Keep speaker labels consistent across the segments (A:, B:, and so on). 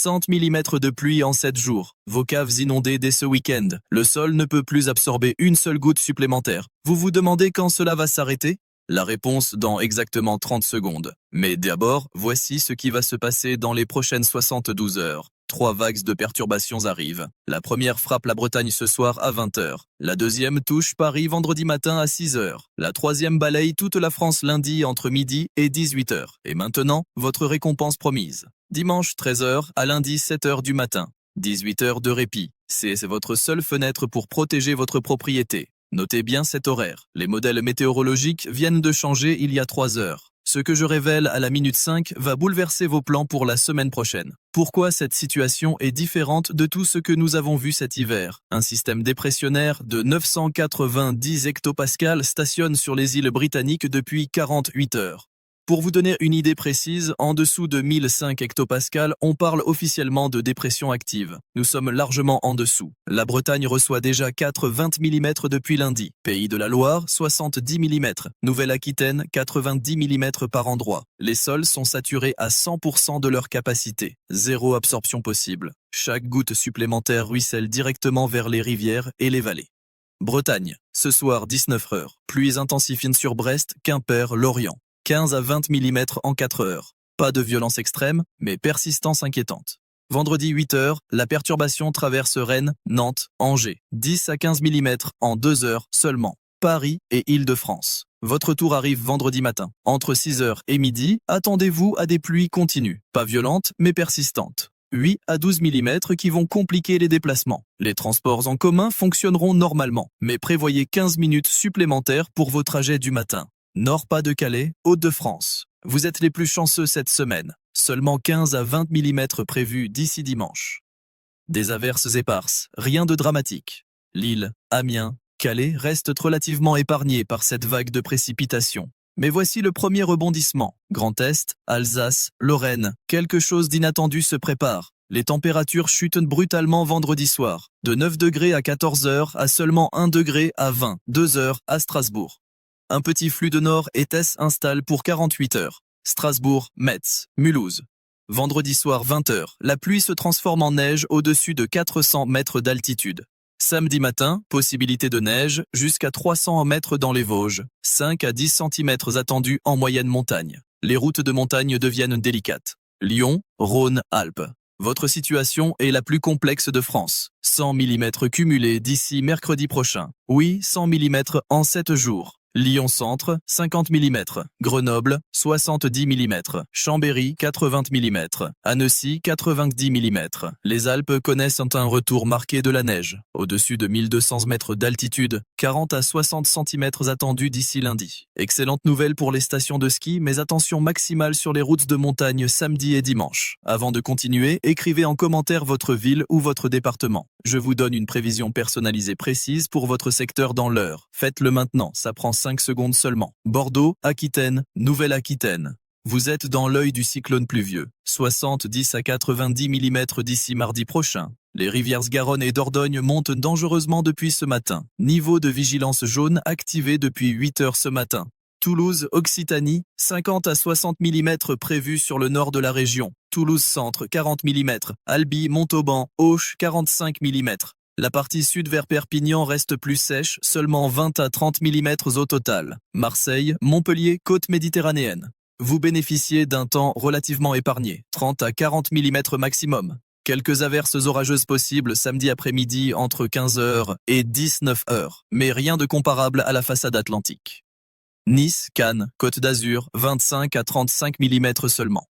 A: 60 mm de pluie en 7 jours. Vos caves inondées dès ce week-end. Le sol ne peut plus absorber une seule goutte supplémentaire. Vous vous demandez quand cela va s'arrêter? La réponse dans exactement 30 secondes. Mais d'abord, voici ce qui va se passer dans les prochaines 72 heures. 3 vagues de perturbations arrivent. La première frappe la Bretagne ce soir à 20 h. La deuxième touche Paris vendredi matin à 6 h. La troisième balaye toute la France lundi entre midi et 18 h. Et maintenant, votre récompense promise. Dimanche 13 h à lundi 7 h du matin. 18 h de répit. C'est votre seule fenêtre pour protéger votre propriété. Notez bien cet horaire. Les modèles météorologiques viennent de changer il y a 3 heures. Ce que je révèle à la minute 5 va bouleverser vos plans pour la semaine prochaine. Pourquoi cette situation est différente de tout ce que nous avons vu cet hiver? Un système dépressionnaire de 990 hectopascales stationne sur les îles britanniques depuis 48 heures. Pour vous donner une idée précise, en dessous de 1005 hectopascales, on parle officiellement de dépression active. Nous sommes largement en dessous. La Bretagne reçoit déjà 4,20 mm depuis lundi. Pays de la Loire, 70 mm. Nouvelle-Aquitaine, 90 mm par endroit. Les sols sont saturés à 100% de leur capacité. Zéro absorption possible. Chaque goutte supplémentaire ruisselle directement vers les rivières et les vallées. Bretagne, ce soir 19 h. Pluies intensifiées sur Brest, Quimper, Lorient. 15 à 20 mm en 4 heures. Pas de violence extrême, mais persistance inquiétante. Vendredi 8 h, la perturbation traverse Rennes, Nantes, Angers. 10 à 15 mm en 2 heures seulement. Paris et Île-de-France. Votre tour arrive vendredi matin. Entre 6 h et midi, attendez-vous à des pluies continues. Pas violentes, mais persistantes. 8 à 12 mm qui vont compliquer les déplacements. Les transports en commun fonctionneront normalement, mais prévoyez 15 minutes supplémentaires pour vos trajets du matin. Nord-Pas-de-Calais, Hauts-de-France. Vous êtes les plus chanceux cette semaine. Seulement 15 à 20 mm prévus d'ici dimanche. Des averses éparses, rien de dramatique. Lille, Amiens, Calais restent relativement épargnés par cette vague de précipitations. Mais voici le premier rebondissement. Grand Est, Alsace, Lorraine, quelque chose d'inattendu se prépare. Les températures chutent brutalement vendredi soir. De 9 degrés à 14 h à seulement 1 degré à 22 h à Strasbourg. Un petit flux de nord et est installe pour 48 heures. Strasbourg, Metz, Mulhouse. Vendredi soir 20 h, la pluie se transforme en neige au-dessus de 400 mètres d'altitude. Samedi matin, possibilité de neige jusqu'à 300 mètres dans les Vosges. 5 à 10 cm attendus en moyenne montagne. Les routes de montagne deviennent délicates. Lyon, Rhône, Alpes. Votre situation est la plus complexe de France. 100 mm cumulés d'ici mercredi prochain. Oui, 100 mm en 7 jours. Lyon Centre, 50 mm. Grenoble, 70 mm. Chambéry, 80 mm. Annecy, 90 mm. Les Alpes connaissent un retour marqué de la neige. Au-dessus de 1200 mètres d'altitude, 40 à 60 cm attendus d'ici lundi. Excellente nouvelle pour les stations de ski, mais attention maximale sur les routes de montagne samedi et dimanche. Avant de continuer, écrivez en commentaire votre ville ou votre département. Je vous donne une prévision personnalisée précise pour votre secteur dans l'heure. Faites-le maintenant, ça prend 5 secondes seulement. Bordeaux, Aquitaine, Nouvelle-Aquitaine. Vous êtes dans l'œil du cyclone pluvieux. 70 à 90 mm d'ici mardi prochain. Les rivières Garonne et Dordogne montent dangereusement depuis ce matin. Niveau de vigilance jaune activé depuis 8 h ce matin. Toulouse, Occitanie, 50 à 60 mm prévus sur le nord de la région. Toulouse Centre, 40 mm. Albi, Montauban, Auch, 45 mm. La partie sud vers Perpignan reste plus sèche, seulement 20 à 30 mm au total. Marseille, Montpellier, côte méditerranéenne. Vous bénéficiez d'un temps relativement épargné, 30 à 40 mm maximum. Quelques averses orageuses possibles samedi après-midi entre 15 h et 19 h, mais rien de comparable à la façade atlantique. Nice, Cannes, Côte d'Azur, 25 à 35 mm seulement.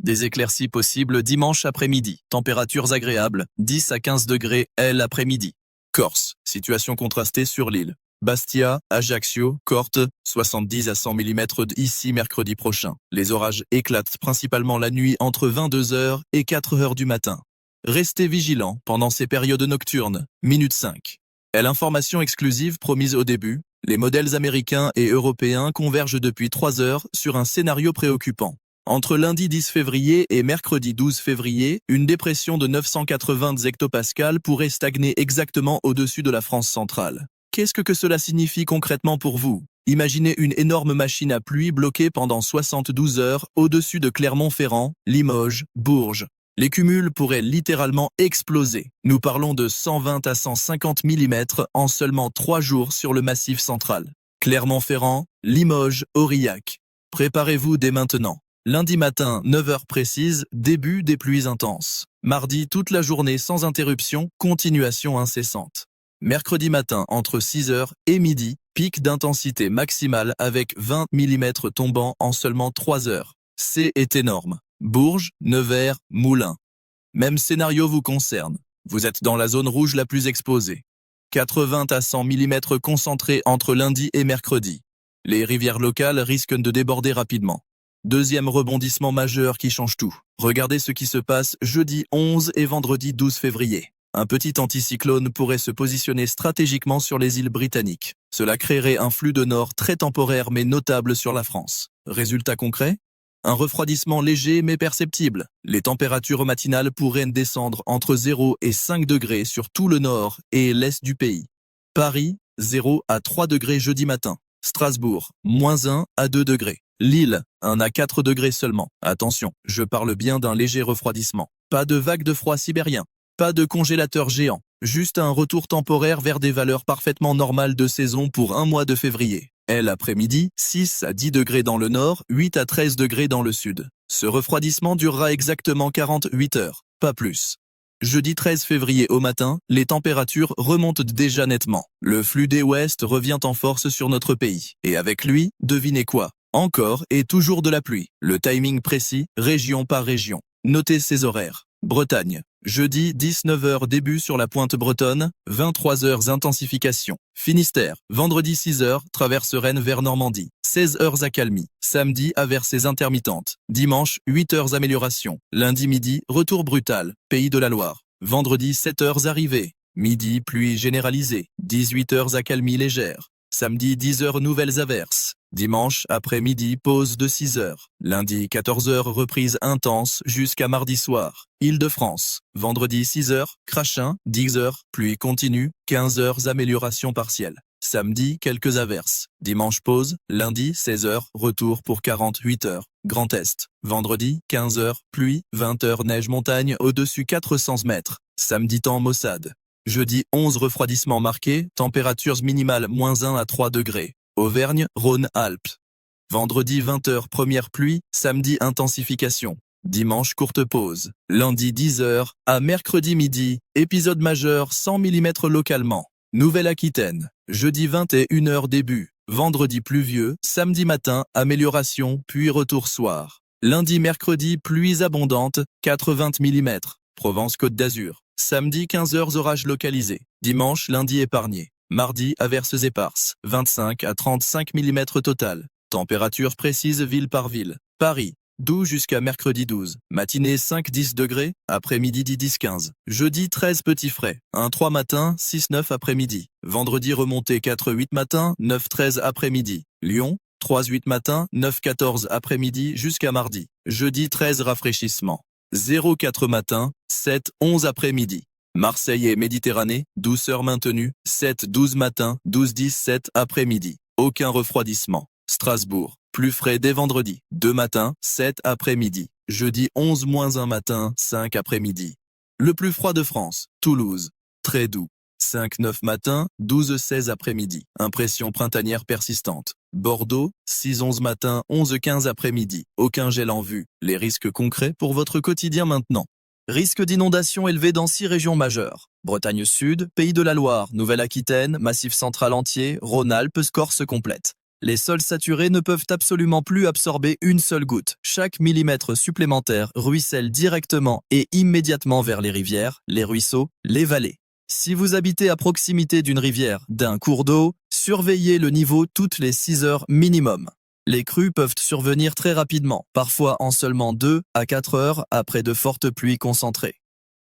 A: Des éclaircies possibles dimanche après-midi. Températures agréables, 10 à 15 degrés l'après-midi. Corse, situation contrastée sur l'île. Bastia, Ajaccio, Corte, 70 à 100 mm ici mercredi prochain. Les orages éclatent principalement la nuit entre 22 h et 4 h du matin. Restez vigilants pendant ces périodes nocturnes. Minute 5. L'information exclusive promise au début. Les modèles américains et européens convergent depuis 3 heures sur un scénario préoccupant. Entre lundi 10 février et mercredi 12 février, une dépression de 980 hectopascales pourrait stagner exactement au-dessus de la France centrale. Qu'est-ce que cela signifie concrètement pour vous? Imaginez une énorme machine à pluie bloquée pendant 72 heures au-dessus de Clermont-Ferrand, Limoges, Bourges. Les cumuls pourraient littéralement exploser. Nous parlons de 120 à 150 mm en seulement 3 jours sur le massif central. Clermont-Ferrand, Limoges, Aurillac. Préparez-vous dès maintenant. Lundi matin, 9 heures précises, début des pluies intenses. Mardi, toute la journée sans interruption, continuation incessante. Mercredi matin, entre 6 heures et midi, pic d'intensité maximale avec 20 mm tombant en seulement 3 heures. C'est énorme. Bourges, Nevers, Moulins. Même scénario vous concerne. Vous êtes dans la zone rouge la plus exposée. 80 à 100 mm concentrés entre lundi et mercredi. Les rivières locales risquent de déborder rapidement. Deuxième rebondissement majeur qui change tout. Regardez ce qui se passe jeudi 11 et vendredi 12 février. Un petit anticyclone pourrait se positionner stratégiquement sur les îles britanniques. Cela créerait un flux de nord très temporaire mais notable sur la France. Résultat concret ? Un refroidissement léger mais perceptible. Les températures matinales pourraient descendre entre 0 et 5 degrés sur tout le nord et l'est du pays. Paris, 0 à 3 degrés jeudi matin. Strasbourg, -1 à 2 degrés. Lille, 1 à 4 degrés seulement. Attention, je parle bien d'un léger refroidissement. Pas de vague de froid sibérien. Pas de congélateur géant. Juste un retour temporaire vers des valeurs parfaitement normales de saison pour un mois de février. L'après-midi, 6 à 10 degrés dans le nord, 8 à 13 degrés dans le sud. Ce refroidissement durera exactement 48 heures, pas plus. Jeudi 13 février au matin, les températures remontent déjà nettement. Le flux des ouest revient en force sur notre pays. Et avec lui, devinez quoi ? Encore et toujours de la pluie. Le timing précis, région par région. Notez ces horaires. Bretagne. Jeudi 19 h début sur la pointe bretonne, 23 h intensification. Finistère. Vendredi 6 h traverse Rennes vers Normandie. 16 h accalmie. Samedi averses intermittentes. Dimanche 8 h amélioration. Lundi midi retour brutal. Pays de la Loire. Vendredi 7 h arrivée. Midi pluie généralisée. 18 h accalmie légère. Samedi 10 h nouvelles averses. Dimanche après-midi pause de 6 heures. Lundi 14 h reprise intense jusqu'à mardi soir. Île-de-France. Vendredi 6 h crachin. 10 h pluie continue. 15 h amélioration partielle. Samedi quelques averses. Dimanche pause. Lundi 16 h retour pour 48 heures. Grand Est. Vendredi 15 h pluie. 20 h neige montagne au-dessus 400 mètres. Samedi temps maussade. Jeudi 11 refroidissement marqué, températures minimales -1 à 3 degrés. Auvergne, Rhône, Alpes. Vendredi 20 h première pluie, samedi intensification. Dimanche courte pause. Lundi 10 h à mercredi midi, épisode majeur 100 mm localement. Nouvelle-Aquitaine. Jeudi 21 h début. Vendredi pluvieux, samedi matin amélioration puis retour soir. Lundi mercredi pluies abondantes, 80 mm. Provence-Côte d'Azur. Samedi 15 h orages localisés. Dimanche lundi épargné. Mardi averses éparses. 25 à 35 mm total. Température précise ville par ville. Paris. 12 jusqu'à mercredi 12. Matinée 5-10 degrés. Après-midi 10-15. Jeudi 13 petit frais. 1-3 matin, 6-9 après-midi. Vendredi remontée 4-8 matin, 9-13 après-midi. Lyon. 3-8 matin, 9-14 après-midi jusqu'à mardi. Jeudi 13 rafraîchissement. 0-4 matin, 7-11 après-midi. Marseille et Méditerranée, douceur maintenue, 7-12 matin, 12-17 après-midi. Aucun refroidissement. Strasbourg, plus frais dès vendredi, 2 matin, 7 après-midi. Jeudi 11-1 matin, 5 après-midi. Le plus froid de France, Toulouse, très doux. 5-9 matin, 12-16 après-midi. Impression printanière persistante. Bordeaux, 6-11 matin, 11-15 après-midi. Aucun gel en vue. Les risques concrets pour votre quotidien maintenant. Risque d'inondation élevé dans 6 régions majeures. Bretagne Sud, Pays de la Loire, Nouvelle-Aquitaine, Massif central entier, Rhône-Alpes, Corse complète. Les sols saturés ne peuvent absolument plus absorber une seule goutte. Chaque millimètre supplémentaire ruisselle directement et immédiatement vers les rivières, les ruisseaux, les vallées. Si vous habitez à proximité d'une rivière, d'un cours d'eau, surveillez le niveau toutes les 6 heures minimum. Les crues peuvent survenir très rapidement, parfois en seulement 2 à 4 heures après de fortes pluies concentrées.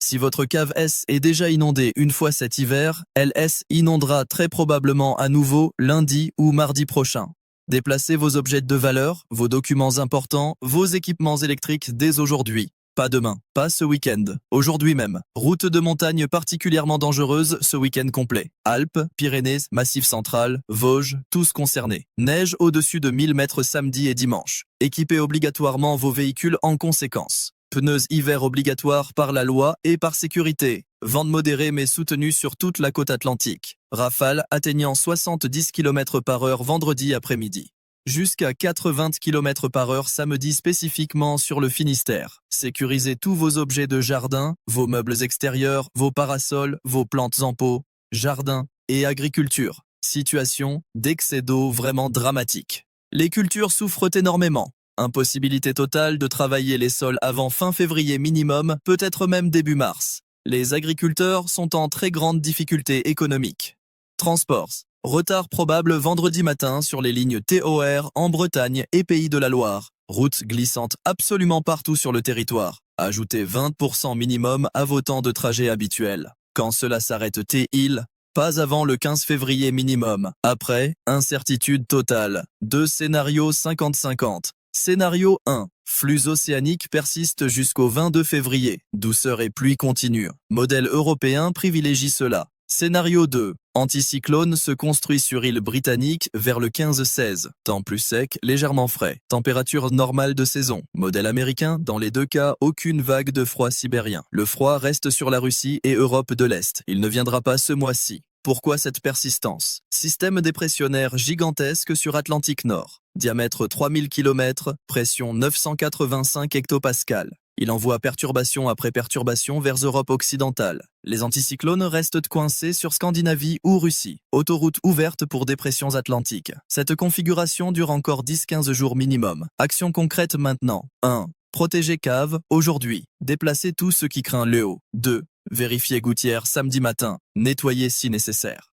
A: Si votre cave S est déjà inondée une fois cet hiver, LS inondera très probablement à nouveau lundi ou mardi prochain. Déplacez vos objets de valeur, vos documents importants, vos équipements électriques dès aujourd'hui. Pas demain, pas ce week-end, aujourd'hui même. Route de montagne particulièrement dangereuse ce week-end complet. Alpes, Pyrénées, Massif central, Vosges, tous concernés. Neige au-dessus de 1000 mètres samedi et dimanche. Équipez obligatoirement vos véhicules en conséquence. Pneus hiver obligatoires par la loi et par sécurité. Vent modéré mais soutenu sur toute la côte atlantique. Rafale atteignant 70 km/h vendredi après-midi. Jusqu'à 80 km/h samedi spécifiquement sur le Finistère. Sécurisez tous vos objets de jardin, vos meubles extérieurs, vos parasols, vos plantes en pot, jardin et agriculture. Situation d'excès d'eau vraiment dramatique. Les cultures souffrent énormément. Impossibilité totale de travailler les sols avant fin février minimum, peut-être même début mars. Les agriculteurs sont en très grande difficulté économique. Transports. Retard probable vendredi matin sur les lignes TOR en Bretagne et Pays de la Loire. Routes glissantes absolument partout sur le territoire. Ajoutez 20% minimum à vos temps de trajet habituels. Quand cela s'arrête T-il, pas avant le 15 février minimum. Après, incertitude totale. 2 scénarios 50-50. Scénario 1. Flux océaniques persistent jusqu'au 22 février. Douceur et pluie continuent. Modèle européen privilégie cela. Scénario 2. Anticyclone se construit sur île britannique vers le 15-16. Temps plus sec, légèrement frais. Température normale de saison. Modèle américain, dans les deux cas, aucune vague de froid sibérien. Le froid reste sur la Russie et Europe de l'Est. Il ne viendra pas ce mois-ci. Pourquoi cette persistance? Système dépressionnaire gigantesque sur Atlantique Nord. Diamètre 3000 km, pression 985 hectopascales. Il envoie perturbation après perturbation vers Europe occidentale. Les anticyclones restent coincés sur Scandinavie ou Russie. Autoroute ouverte pour dépressions atlantiques. Cette configuration dure encore 10-15 jours minimum. Action concrète maintenant. 1. Protéger cave, aujourd'hui. Déplacer tout ce qui craint le haut. 2. Vérifier gouttière samedi matin. Nettoyer si nécessaire.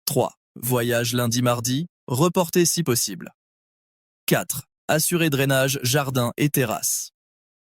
A: 3. Voyage lundi-mardi. Reporter si possible. 4. Assurer drainage, jardin et terrasse.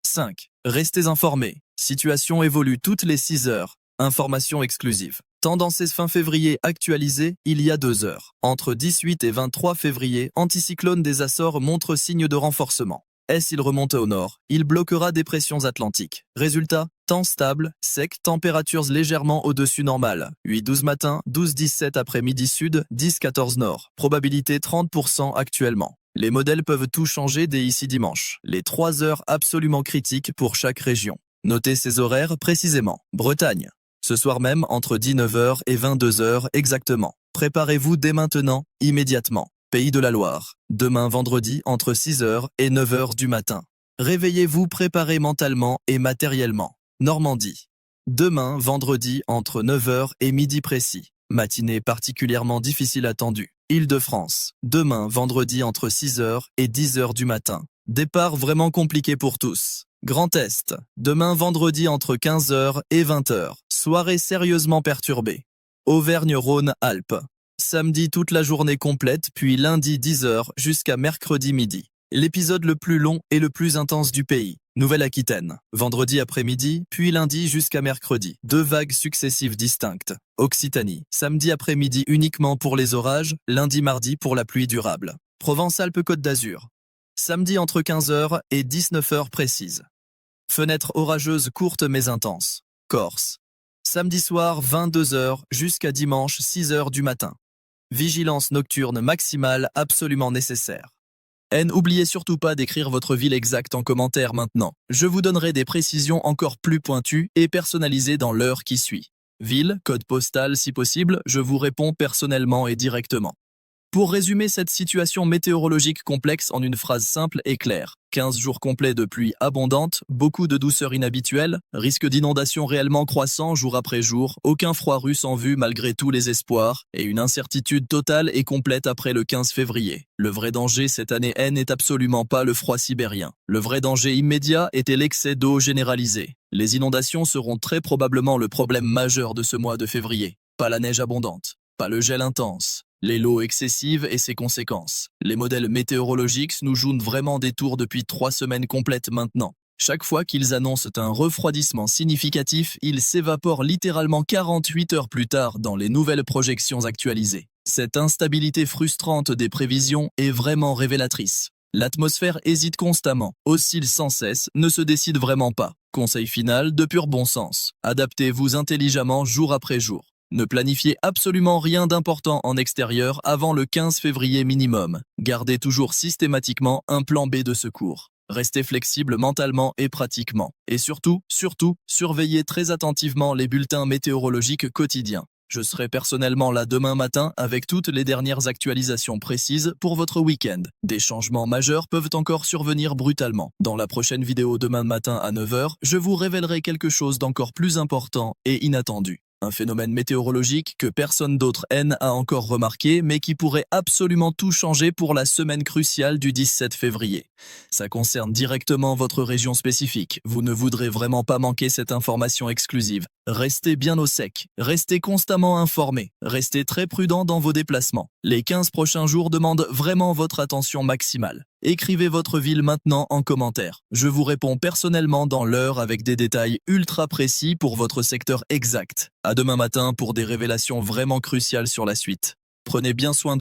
A: 5. Restez informés. Situation évolue toutes les 6 heures. Information exclusive. Tendance fin février actualisée il y a 2 heures. Entre 18 et 23 février, anticyclone des Açores montre signe de renforcement. S'il remonte au nord, il bloquera des pressions atlantiques. Résultat, temps stable, sec, températures légèrement au-dessus normales. 8-12 matin, 12-17 après-midi sud, 10-14 nord. Probabilité 30% actuellement. Les modèles peuvent tout changer dès ici dimanche. Les 3 heures absolument critiques pour chaque région. Notez ces horaires précisément. Bretagne. Ce soir même entre 19h et 22h exactement. Préparez-vous dès maintenant, immédiatement. Pays de la Loire. Demain vendredi entre 6h et 9h du matin. Réveillez-vous préparés mentalement et matériellement. Normandie. Demain vendredi entre 9h et midi précis. Matinée particulièrement difficile attendue. Île-de-France. Demain vendredi entre 6h et 10h du matin. Départ vraiment compliqué pour tous. Grand Est. Demain vendredi entre 15h et 20h. Soirée sérieusement perturbée. Auvergne-Rhône-Alpes. Samedi toute la journée complète, puis lundi 10h jusqu'à mercredi midi. L'épisode le plus long et le plus intense du pays. Nouvelle-Aquitaine. Vendredi après-midi, puis lundi jusqu'à mercredi. 2 vagues successives distinctes. Occitanie. Samedi après-midi uniquement pour les orages, lundi-mardi pour la pluie durable. Provence-Alpes-Côte d'Azur. Samedi entre 15h et 19h précise. Fenêtre orageuse courte mais intense. Corse. Samedi soir 22h jusqu'à dimanche 6h du matin. Vigilance nocturne maximale absolument nécessaire. N'oubliez surtout pas d'écrire votre ville exacte en commentaire maintenant. Je vous donnerai des précisions encore plus pointues et personnalisées dans l'heure qui suit. Ville, code postal si possible, je vous réponds personnellement et directement. Pour résumer cette situation météorologique complexe en une phrase simple et claire, 15 jours complets de pluie abondante, beaucoup de douceur inhabituelle, risque d'inondation réellement croissant jour après jour, aucun froid russe en vue malgré tous les espoirs, et une incertitude totale et complète après le 15 février. Le vrai danger cette année n'est absolument pas le froid sibérien. Le vrai danger immédiat était l'excès d'eau généralisé. Les inondations seront très probablement le problème majeur de ce mois de février. Pas la neige abondante, pas le gel intense. Les lots excessives et ses conséquences. Les modèles météorologiques nous jouent vraiment des tours depuis 3 semaines complètes maintenant. Chaque fois qu'ils annoncent un refroidissement significatif, ils s'évaporent littéralement 48 heures plus tard dans les nouvelles projections actualisées. Cette instabilité frustrante des prévisions est vraiment révélatrice. L'atmosphère hésite constamment, oscille sans cesse, ne se décide vraiment pas. Conseil final de pur bon sens. Adaptez-vous intelligemment jour après jour. Ne planifiez absolument rien d'important en extérieur avant le 15 février minimum. Gardez toujours systématiquement un plan B de secours. Restez flexible mentalement et pratiquement. Et surtout, surveillez très attentivement les bulletins météorologiques quotidiens. Je serai personnellement là demain matin avec toutes les dernières actualisations précises pour votre week-end. Des changements majeurs peuvent encore survenir brutalement. Dans la prochaine vidéo demain matin à 9 h, je vous révélerai quelque chose d'encore plus important et inattendu. Un phénomène météorologique que personne d'autre n'a encore remarqué, mais qui pourrait absolument tout changer pour la semaine cruciale du 17 février. Ça concerne directement votre région spécifique. Vous ne voudrez vraiment pas manquer cette information exclusive. Restez bien au sec, restez constamment informés, restez très prudents dans vos déplacements. Les 15 prochains jours demandent vraiment votre attention maximale. Écrivez votre ville maintenant en commentaire. Je vous réponds personnellement dans l'heure avec des détails ultra précis pour votre secteur exact. À demain matin pour des révélations vraiment cruciales sur la suite. Prenez bien soin de